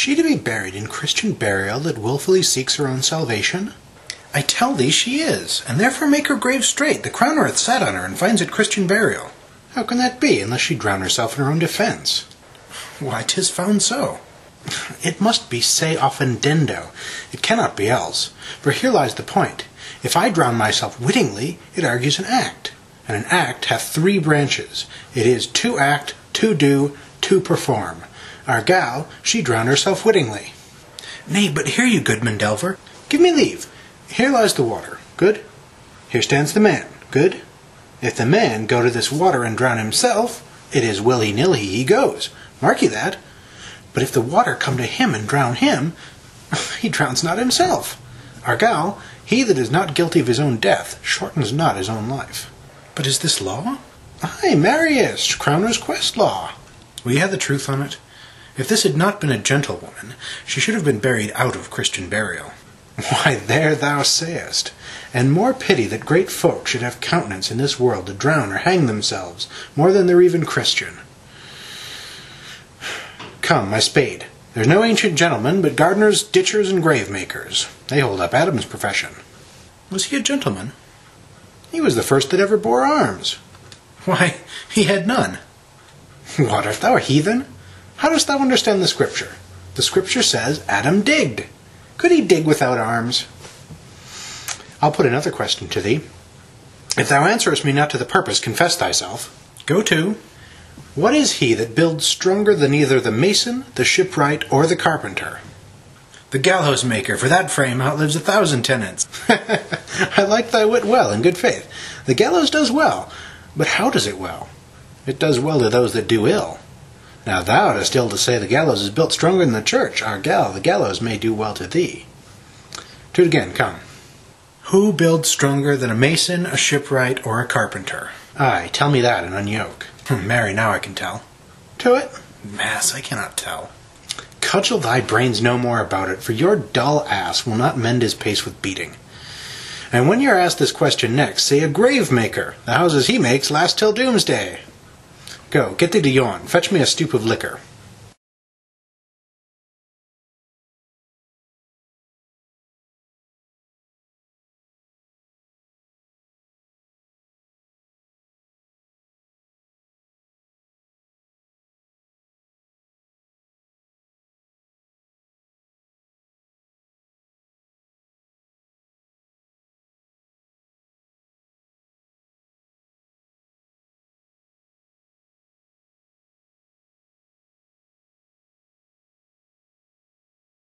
she to be buried in Christian burial that wilfully seeks her own salvation? I tell thee she is, and therefore make her grave straight. The crowner hath sat on her, and finds it Christian burial. How can that be, unless she drown herself in her own defence? Why, 'tis found so. It must be se offendendo. It cannot be else. For here lies the point. If I drown myself wittingly, it argues an act. And an act hath 3 branches. It is to act, to do, to perform. Our gal, she drowned herself wittingly. Nay, but hear you, goodman Delver. Give me leave. Here lies the water. Good. Here stands the man. Good. If the man go to this water and drown himself, it is willy-nilly he goes. Mark ye that. But if the water come to him and drown him, he drowns not himself. Our gal, he that is not guilty of his own death, shortens not his own life. But is this law? Aye, Marius, Crowner's quest law. We had the truth on it. If this had not been a gentlewoman, she should have been buried out of Christian burial. Why, there thou sayest. And more pity that great folk should have countenance in this world to drown or hang themselves, more than they're even Christian. Come, my spade. There's no ancient gentleman, but gardeners, ditchers, and grave-makers. They hold up Adam's profession. Was he a gentleman? He was the first that ever bore arms. Why, he had none. What, art thou a heathen? How dost thou understand the Scripture? The Scripture says Adam digged. Could he dig without arms? I'll put another question to thee. If thou answerest me not to the purpose, confess thyself. Go to. What is he that builds stronger than either the mason, the shipwright, or the carpenter? The gallows maker, for that frame outlives 1,000 tenants. I like thy wit well, in good faith. The gallows does well, but how does it well? It does well to those that do ill. Now thou dost ill to say the gallows is built stronger than the church. Our gal, the gallows may do well to thee. To it again, come. Who builds stronger than a mason, a shipwright, or a carpenter? Aye, tell me that and unyoke. Marry, now I can tell. To it? Mass, I cannot tell. Cudgel thy brains no more about it, for your dull ass will not mend his pace with beating. And when you are asked this question next, say a grave maker. The houses he makes last till doomsday. Go, get thee to yawn. Fetch me a stoop of liquor.